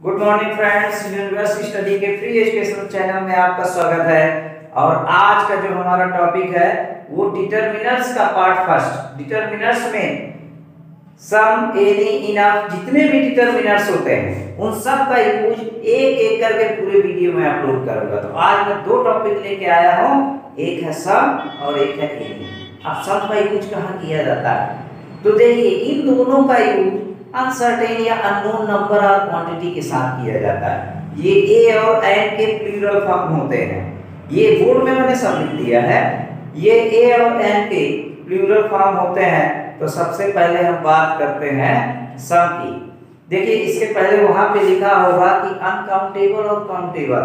Good morning friends, university study के free education channel में आपका स्वागत है। और आज का जो हमारा टॉपिक है वो डिटरमिनर्स का पार्ट फर्स्ट। डिटरमिनर्स में सम, एनी, इनफ जितने भी डिटरमिनर्स होते हैं उन सब का यूज एक एक करके पूरे वीडियो में अपलोड करूंगा। तो आज मैं दो टॉपिक लेके आया हूँ, एक है सम और एक है एनी। अब सम का यूज कहाँ किया जाता है? तो देखिए, इन दोनों का यूज अनसर्टेन या अननोन नंबर और क्वांटिटी के साथ किया जाता है। ये ए और एन के प्लूरल फॉर्म होते हैं। ये बोर्ड में मैंने सब लिख दिया है। ये ए और एन के प्लूरल फॉर्म होते हैं। तो सबसे पहले हम बात करते हैं सम की। देखिए, इसके पहले वहां पे लिखा होगा कि अनकाउंटेबल और काउंटेबल।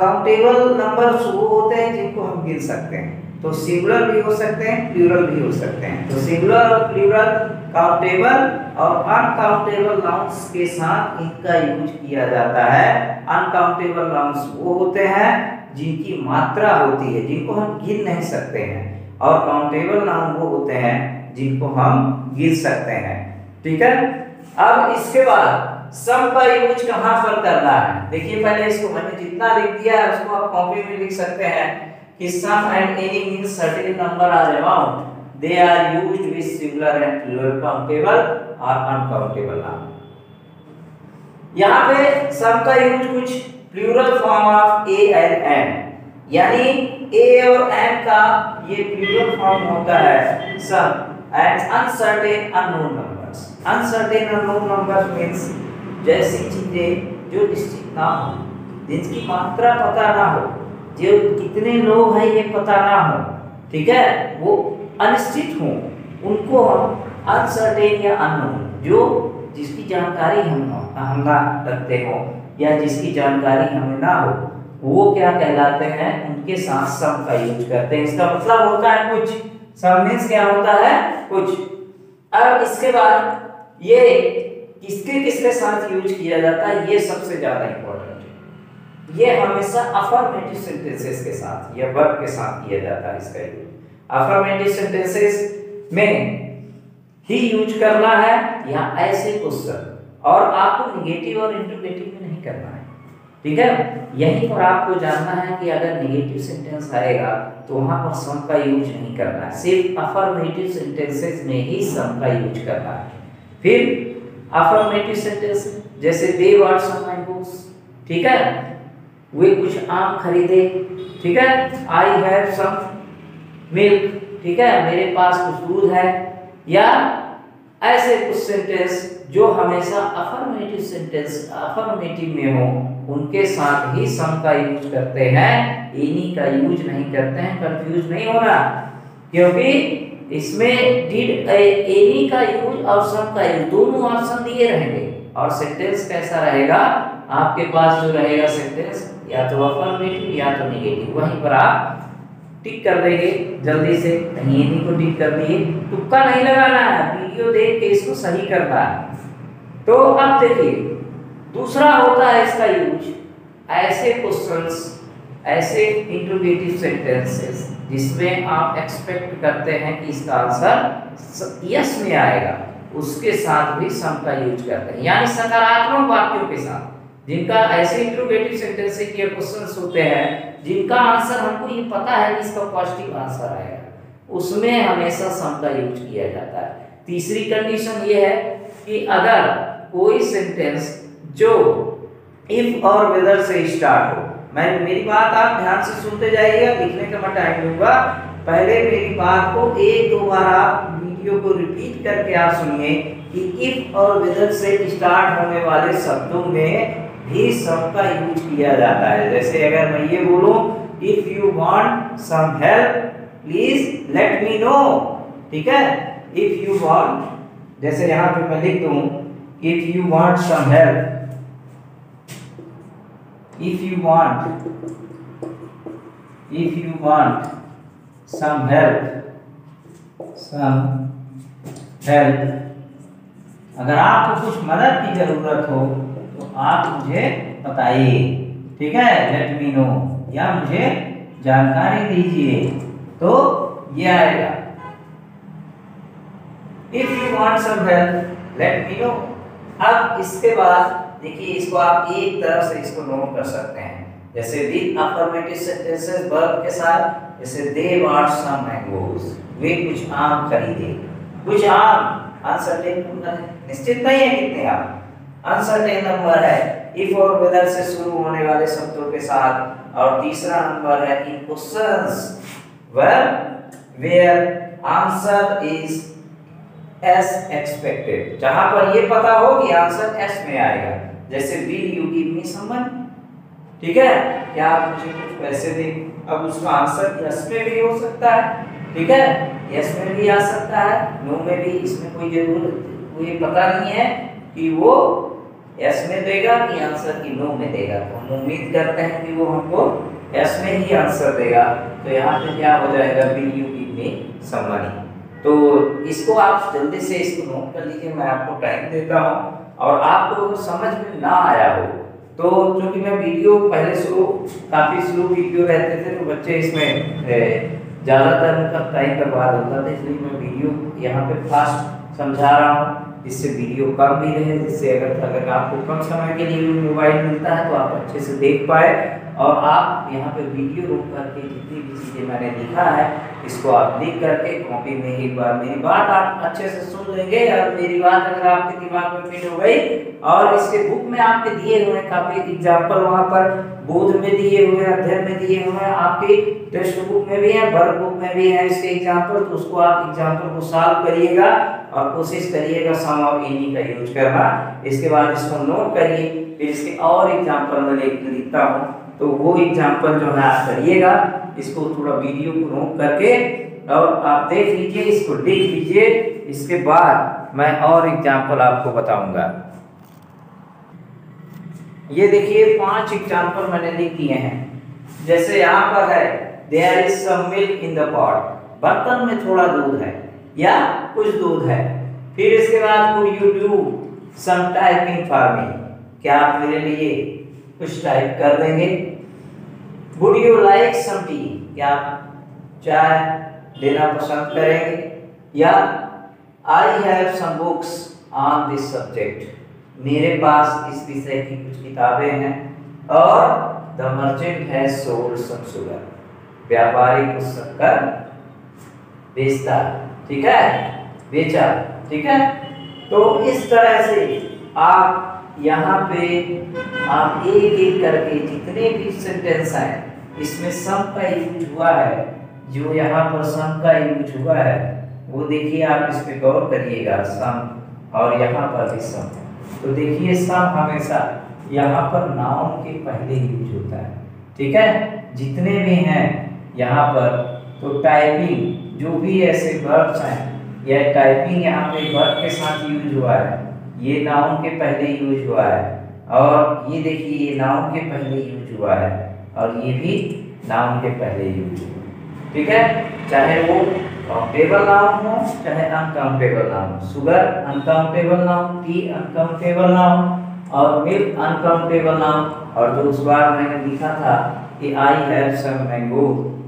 काउंटेबल नंबर्स वो होते हैं जिनको हम गिन सकते हैं। तो सिंगुलर भी हो सकते हैं, प्लूरल भी हो सकते हैं। तो सिंगुलर और प्लूरल, काउंटेबल और अनकाउंटेबल नाउन्स के साथ इनका यूज किया जाता है। अनकाउंटेबल नाउन्स वो होते हैं जिनकी मात्रा होती है, जिनको हम गिन नहीं सकते हैं, और काउंटेबल नाउन वो होते हैं जिनको हम गिन सकते हैं। ठीक है। अब इसके बाद सम का यूज कहां पर करना है? देखिए, पहले इसको मैंने जितना लिख दिया है उसको आप कॉपी में लिख सकते हैं कि some and any means certain number or amount they are used with singular and plural countable or uncountable noun। यहाँ पे सम का यूज कुछ plural form of a and an, यानी ए और एन का ये प्लूरल फॉर्म होता है some and uncertain unknown numbers. Uncertain unknown numbers means जैसी चीजें जो निश्चित ना हो, जिनकी मात्रा पता ना हो, जो कितने लोग हैं ये पता ना हो, ठीक है, वो अनिश्चित हो, उनको हम अनसर्टेन या अननोन, जो जिसकी जानकारी हम ना रखते हो या जिसकी जानकारी हमें ना हो, वो क्या कहलाते हैं, उनके साथ सम का यूज करते हैं। इसका मतलब होता है कुछ। सम मींस क्या होता है? कुछ। अब इसके बाद ये किसके किसके साथ यूज किया जाता है, ये सबसे ज्यादा इंपॉर्टेंट है। ये हमेशा अफर्मेटिव सेंटेंसेस के साथ या वर्ब के साथ किया जाता है इसका यूज। अफर्मेटिव सेंटेंसेस में ही यूज करना है या ऐसे क्वेश्चन, और आपको निगेटिव और इंटरोगेटिव में नहीं करना है। ठीक है। यहीं पर आपको जानना है कि अगर निगेटिव सेंटेंस आएगा तो वहां पर सम का यूज नहीं करना है, सिर्फ अफर्मेटिव सेंटेंसेस में ही सम का यूज करना है। फिर अफर्मेटिव सेंटेंस जैसे दे बॉट सम मैंगोस, ठीक है, वे कुछ आम खरीदे, ठीक है, आई हैव सम मिल्क, ठीक है, मेरे पास कुछ दूध है, या ऐसे कुछ सेंटेंस जो हमेशा अफर्मेटिव सेंटेंस अफर्मेटिव में हो, उनके साथ ही सम का यूज करते हैं, एनी का यूज नहीं करते हैं। कंफ्यूज नहीं होना, क्योंकि इसमें डिड एनी का यूज और सम का यूज दोनों ऑप्शन दिए रहेंगे। और सेंटेंस कैसा रहेगा? आपके पास जो रहेगा सेंटेंस या तो अफर्मेटिव या तो नेगेटिव, वहीं पर आप टिक कर देंगे जल्दी से। कहीं एनी को टिक कर दिए, तुक्का नहीं लगाना है, वीडियो देख के इसको सही करना है। तो अब देखिए, दूसरा होता है इसका यूज ऐसे क्वेश्चंस, ऐसे इंटरोगेटिव सेंटेंसेस जिसमें आप एक्सपेक्ट करते हैं कि इसका आंसर यस में आएगा, उसके साथ भी सम का यूज करते हैं, यानी सकारात्मक वाक्यों के साथ। जिनका ऐसे इंटरोगेटिव सेंटेंस से किए क्वेश्चंस होते हैं जिनका आंसर हमको ये पता है कि इसका पॉजिटिव आंसर आएगा, उसमें हमेशा सम का यूज किया जाता है। तीसरी कंडीशन ये है कि अगर कोई सेंटेंस जो इफ और वेदर से स्टार्ट हो, मेरी बात आप ध्यान से सुनते जाइएगा, लिखने का मैं टाइम दूंगा। पहले मेरी बात को एक दो बार आप वीडियो को रिपीट करके आप सुनिए कि इफ और वेदर से स्टार्ट होने वाले शब्दों में भी सम का यूज किया जाता है। जैसे अगर मैं ये बोलूं, if you want some help please let me know, ठीक है, इफ यू वांट, जैसे यहां पे मैं लिख दूं if you want some help, if you want some help, अगर आपको कुछ मदद की जरूरत हो तो आप मुझे बताइए, ठीक है, लेट मी नो, या मुझे जानकारी दीजिए। तो ये आएगा if you want some help let me know. अब इसके बाद देखिए इसको आप एक तरह से इसको नोट कर सकते हैं, जैसे विद अफर्मेटिव सेंटेंसेस वर्ब के साथ, जैसे दे बॉट सम मैंगोज, वे कुछ आम खरीदे। कुछ आम अनसर्टेन निश्चित नहीं है कितने आम, अनसर्टेन नंबर है इफ और वेदर से शुरू होने वाले शब्दों के साथ। और तीसरा नंबर है in questions where answer is yes expected, जहां पर ये पता हो कि आंसर एस में आएगा, जैसे will you give me some money, ठीक है, क्या आप मुझे कुछ पैसे दें। अब उसका आंसर यस में भी हो सकता है, ठीक है, यस में भी आ सकता है, नो में भी, इसमें कोई जरूरत ये पता नहीं है कि वो यस में देगा कि आंसर की नो में देगा, तो हम उम्मीद करते हैं कि वो हमको यस में ही आंसर देगा। तो यहाँ पे क्या हो जाएगा, will you give me some money. तो इसको आप जल्दी से इसको नोट कर लीजिए, मैं आपको टाइम देता हूँ। और आपको समझ में ना आया हो तो, क्योंकि मैं वीडियो पहले काफी स्लो वीडियो रहते थे, तो बच्चे इसमें ज़्यादातर उनका टाइम बर्बाद होता था, इसलिए मैं वीडियो यहाँ पे फास्ट समझा रहा हूँ, जिससे वीडियो कम भी रहे, जिससे अगर आपको कम समय के लिए मोबाइल मिलता है तो आप अच्छे से देख पाए। और आप यहाँ पे वीडियो रोक करके जितनी भी चीज़ें मैंने लिखा है इसको आप लिख करके कॉपी में एक बार मेरी बात आप अच्छे से सुन लेंगे, और मेरी बात अगर आपके दिमाग में फिट हो गई, और इसके बुक में आपके दिए हुए काफी एग्जाम्पल वहाँ पर बोध में दिए हुए हैं, अध्ययन में दिए हुए हैं, आपकी टेक्स्ट बुक में भी है, वर्क बुक में भी है इसके एग्जाम्पल, तो उसको आप एग्जाम्पल को सॉल्व करिएगा और कोशिश करिएगा सम और एनी का यूज करना। इसके बाद इसको नोट करिए, फिर इसके और एग्जाम्पल में लिखता हूँ, तो वो एग्जाम्पल जो है आप करिएगा, इसको थोड़ा वीडियो को नोट करके और आप देख लीजिए, इसको लिख लीजिए, इसके बाद मैं और एग्जाम्पल आपको बताऊंगा। ये देखिए 5 एग्जाम्पल मैंने लिख दिए हैं, जैसे यहाँ पर है there is some milk in the pot, बर्तन में थोड़ा दूध है या कुछ दूध है। फिर इसके बाद could you do some typing for me, क्या आप मेरे लिए कुछ टाइप कर देंगे। Would you like some tea, क्या आप चाय लेना पसंद करेंगे। या I have some books on this subject, मेरे पास इस विषय की कुछ किताबें हैं। और the merchant has sold some sugar, व्यापारी कुछ शक्कर बेचता, ठीक है, बेचा, ठीक है। तो इस तरह से आप यहाँ पे आप एक एक करके जितने भी सेंटेंस हैं इसमें सम का यूज हुआ है, जो यहाँ पर सम का यूज हुआ है वो देखिए, आप इस पे गौर करिएगा, सम और यहाँ पर भी सम। तो देखिए सम हमेशा यहाँ पर नाउन के पहले यूज होता है, ठीक है, जितने भी हैं यहाँ पर। तो टाइपिंग जो भी ऐसे वर्ब्स हैं, यह टाइपिंग यहाँ पे वर्ब के साथ यूज हुआ है, ये नाउन के पहले यूज हुआ है, और ये देखिए ये नाउन के पहले यूज हुआ है, और ये भी नाउन के पहले यूज हुआ, ठीक है। चाहे वो काउंटेबल नाउन हो चाहे uncountable noun, sugar uncountable noun, T uncountable noun, और मिल्क अनकाउंटेबल नाउन। और जो उस बार मैंने लिखा था कि आई हैव सम मैंगो,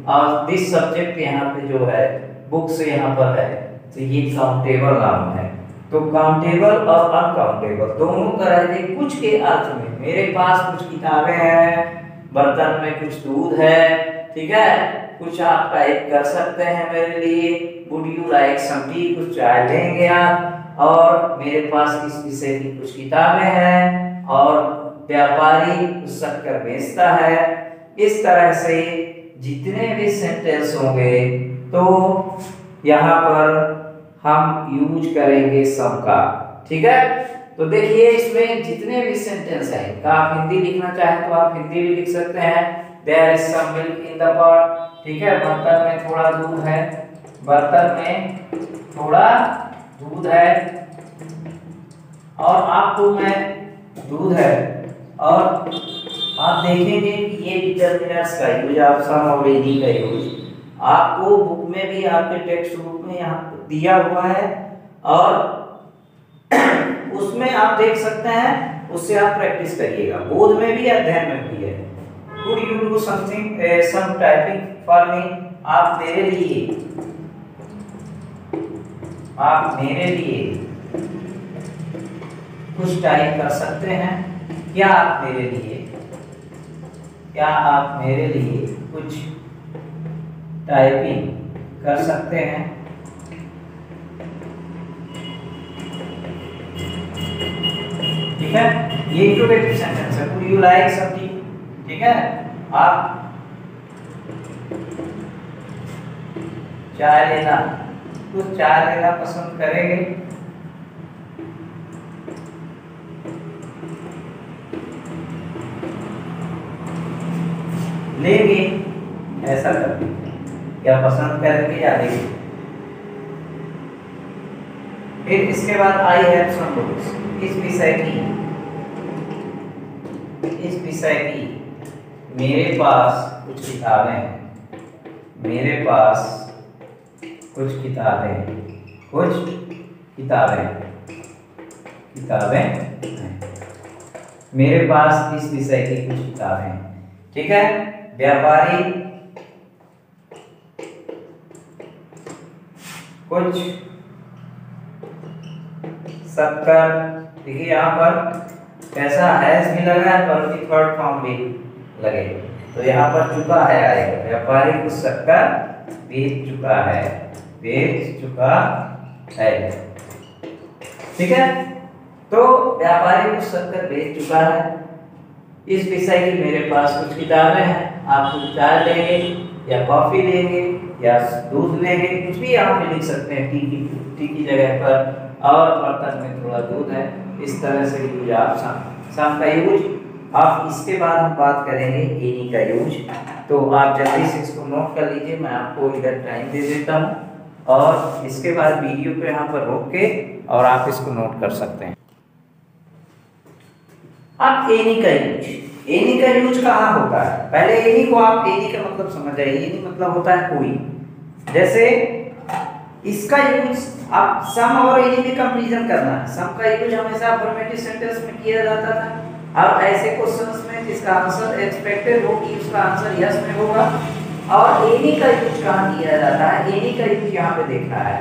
और दिस सब्जेक्ट यहाँ पे जो है बुक्स यहाँ पर है, तो ये काउंटेबल नाउन है। तो काउंटेबल और अनकाउंटेबल दोनों तरह के कुछ के अर्थ में, मेरे पास कुछ किताबें हैं, बर्तन में कुछ दूध है, ठीक है, कुछ आप टाइप कर सकते हैं मेरे लिए, would you like some tea, कुछ चाय लेंगे आप, और मेरे पास इस विषय की कुछ किताबें हैं, और व्यापारी कुछ शक्कर बेचता है। इस तरह से जितने भी सेंटेंस होंगे तो यहाँ पर हम यूज करेंगे सम का, ठीक है। तो देखिए इसमें जितने भी सेंटेंस हैं का आप हिंदी लिखना चाहें तो आप हिंदी भी लिख सकते हैं। There is some milk in the pot, ठीक है, बर्तन में थोड़ा दूध है, बर्तन में थोड़ा दूध है, और आपको मैं दूध है, और आप देखेंगे कि ये डिटरमिनर्स का यूज, आप सम और एनी का यूज आपको बुक में भी, आपके टेक्स्ट बुक में यहाँ दिया हुआ है, और उसमें आप देख सकते हैं, उससे आप प्रैक्टिस करिएगा, बोध में भी अध्ययन में भी है। Could you do something some typing for me, आप मेरे लिए कुछ टाइप कर सकते हैं, क्या आप मेरे लिए कुछ टाइपिंग कर सकते हैं? ठीक है, ये इंट्रोगेटिव सेंटेंस है। Would you like something? ठीक है, आप चाय लेना, कुछ चाय लेना पसंद करेंगे? लेंगे, ऐसा करते क्या पसंद करेंगे या लेंगे? फिर इसके बाद आई हैव सम बुक्स, इस विषय की मेरे पास कुछ किताबें हैं। मेरे पास कुछ किताबें हैं। मेरे पास इस विषय की कुछ किताबें हैं। ठीक है, व्यापारी कुछ शक्कर, देखिए यहाँ पर कैसा हैज भी लगा है पर उसकी थर्ड फॉर्म भी लगे, तो यहाँ पर चुका है आएगा। व्यापारी कुछ शक्कर बेच चुका है। ठीक है, तो व्यापारी कुछ शक्कर बेच चुका है। इस विषय की मेरे पास कुछ किताबें हैं। आप कुछ चाय लेंगे या कॉफी लेंगे या दूध लेंगे, कुछ भी यहाँ पे लिख सकते हैं टी की जगह पर, और बर्तन में थोड़ा दूध है। इस तरह से यूज आप शाम का यूज। आप इसके बाद हम बात करेंगे एनी का यूज, तो आप जल्दी से इसको नोट कर लीजिए। मैं आपको इधर टाइम दे देता हूँ और इसके बाद वीडियो को यहाँ पर रोक के और आप इसको नोट कर सकते हैं। अब एनी का यूज कहाँ होता है? पहले एनी को आप एनी का मतलब समझ जाइए। एनी मतलब होता है कोई। जैसे इसका यूज आप सम और एनी में कंपैरिजन करना है। सम का यूज हमेशा अफर्मेटिव सेंटेंस में किया जाता था, और ऐसे क्वेश्चंस में जिसका आंसर एक्सपेक्टेड हो कि उसका आंसर यस में होगा। और एनी का यूज कहाँ किया जाता है? एनी का यूज यहाँ पे देखना है।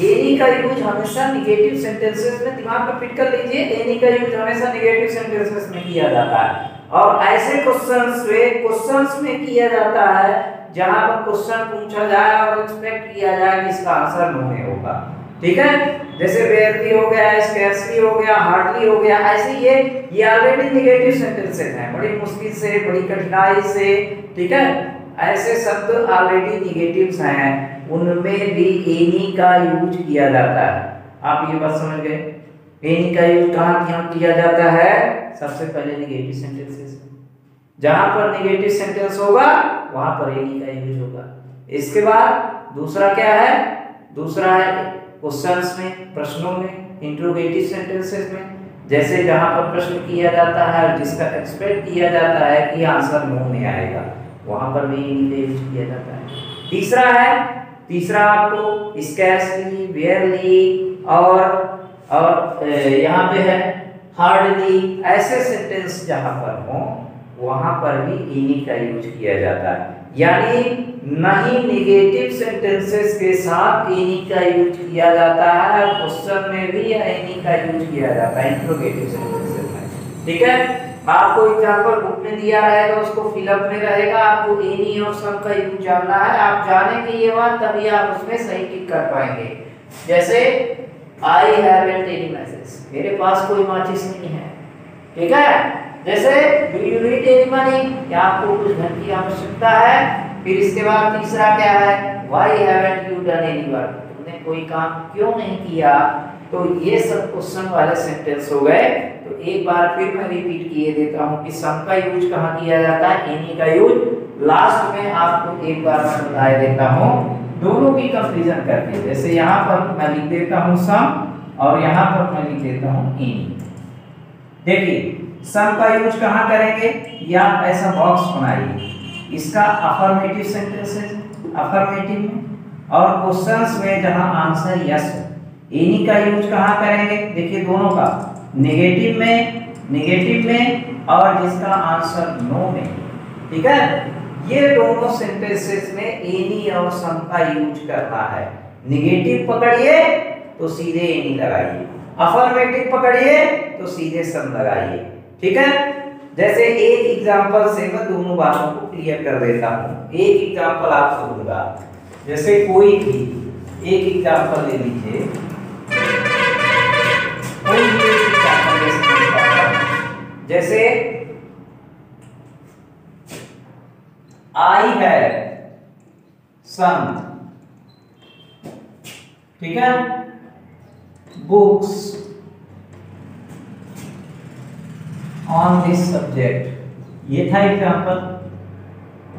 एनी का यूज हमेशा नेगेटिव सेंटेंसेस में, दिमाग में फिट कर लीजिए, एनी का यूज हमेशा नेगेटिव सेंटेंसेस में किया जाता है। और ऐसे क्वेश्चंस में किया जाता है जहां पर क्वेश्चन पूछा जाए और एक्सपेक्ट किया जाए कि इसका आंसर नो में होगा। ठीक है, जैसे वेयरली हो गया, स्कैर्सली हो गया, हार्डली हो गया। ऐसे ये ऑलरेडी नेगेटिव सेंटेंसेस हैं, बड़ी मुश्किल से, बड़ी कठिनाई से। ठीक है, ऐसे शब्द ऑलरेडी नेगेटिव्स हैं, उनमें भी एनी का यूज किया जाता है। आप ये बात समझ गए? एनी का यूज कहाँ किया जाता है? सबसे पहले नेगेटिव सेंटेंसेस में। जहां पर नेगेटिव सेंटेंस होगा वहां पर एनी का यूज होगा। इसके बाद दूसरा क्या है? दूसरा है क्वेश्चंस में, प्रश्नों में, इंट्रोगेटिव सेंटेंसेस में। जैसे जहां पर प्रश्न किया जाता है जिसका एक्सपेक्ट किया जाता है कि आंसर नो में आएगा, वहां पर भी एनी का यूज किया जाता है। तीसरा आपको स्कैर्सली, वेयरली और यहाँ पे है हार्डली। ऐसे सेंटेंस जहां पर हो वहां पर भी एनी का यूज किया जाता है। यानी नहीं नेगेटिव सेंटेंसेस के साथ एनी का यूज किया जाता है, और क्वेश्चन में भी एनी का यूज किया जाता है इंट्रोगेटिव सेंटेंसेस में। ठीक है, आपको एग्जांपल बुक में दिया रहेगा, उसको फिलअप में रहेगा। आपको एनी और सम का यूज जानना है। आप जानेंगे ये बात तभी आप उसमें सही टिक कर पाएंगे। जैसे आई हैवंट एनी मैसेज, मेरे पास कोई माचिस नहीं है। ठीक है, जैसे do you need any money, क्या आपको कुछ धन की आवश्यकता है? फिर इसके बाद तीसरा क्या है? Why haven't you done any work, तुमने कोई काम क्यों नहीं किया? तो ये सब क्वेश्चन वाले सेंटेंस हो गए। तो एक बार फिर मैं रिपीट किए देता हूं कि सम का यूज कहाँ किया जाता है, एनी का यूज। लास्ट में आपको एक बार मैं बता देता हूं दोनों की कंपैरिजन करके। जैसे यहाँ पर मैं लिख देता हूं सम और यहाँ पर मैं लिख देता हूं एनी। देखिए सम का यूज कहाँ करेंगे? या ऐसा बॉक्स बनाइए, इसका अफर्मेटिव सेंटेंसेस अफर्मेटिव में, और क्वेश्चंस में जहां आंसर यस है। एनी का यूज कहाँ करेंगे? देखिए दोनों का, नेगेटिव में और जिसका आंसर नो में। ठीक है, ये दोनों सेंटेंसेस में एनी और सम का यूज करना है। नेगेटिव पकड़िए तो सीधे एनी लगाइए, अफर्मेटिव पकड़िए तो सीधे सम लगाइए। ठीक है। जैसे एक एग्जांपल से मैं दोनों बातों को क्लियर कर देता हूं। एक एग्जांपल आपको दूंगा, जैसे कोई भी एक एग्जांपल ले लीजिए, कोई भी एक एग्जांपल जैसे आई है सम, ठीक है, बुक्स ऑन दिस सब्जेक्ट, ये था एग्जांपल,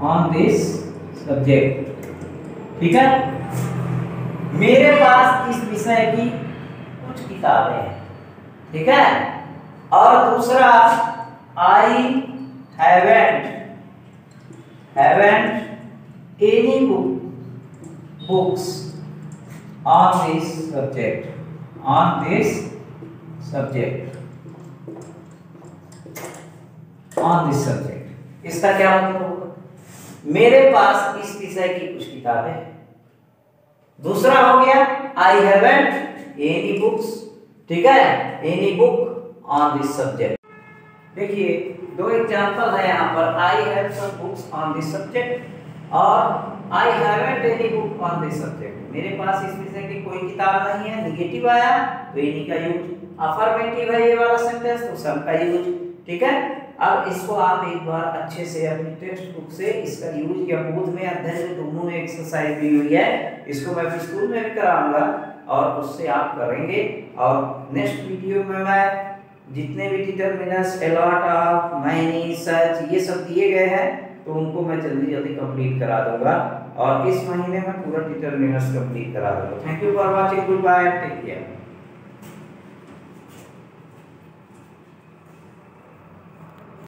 ऑन दिस सब्जेक्ट, ठीक है। मेरे पास इस विषय की कुछ किताबें हैं, ठीक है। और दूसरा आई haven't any books on this subject, on this subject, on this subject. इसका क्या मतलब होगा? मेरे पास इस विषय की कुछ किताबें हैं। दूसरा हो गया आई हैवेंट एनी बुक्स, ठीक है, any book on this subject. देखिए दो एग्जांपल है यहाँ पर, I have some books on this subject और I haven't any book on this subject. मेरे पास इस विषय की कोई किताब नहीं है, निगेटिव आया तो एनी का यूज, अफर्मेटिव है ये वाला सेंटेंस तो सम का यूज, ठीक है। अब इसको आप एक बार अच्छे से अपनी टेक्स्ट बुक से इसका यूज या बोध में अध्ययन में दोनों में एक्सरसाइज दी हुई है, इसको मैं भी स्कूल में भी कराऊंगा और उससे आप करेंगे। और नेक्स्ट वीडियो में मैं जितने भी डिटरमिनर्स, अलॉट ऑफ, मैनी, सच ये सब दिए गए हैं तो उनको मैं जल्दी जल्दी कंप्लीट करा दूंगा और इस महीने में पूरा डिटरमिनर्स कंप्लीट करा दूंगा। Thank you for watching, good bye, take care.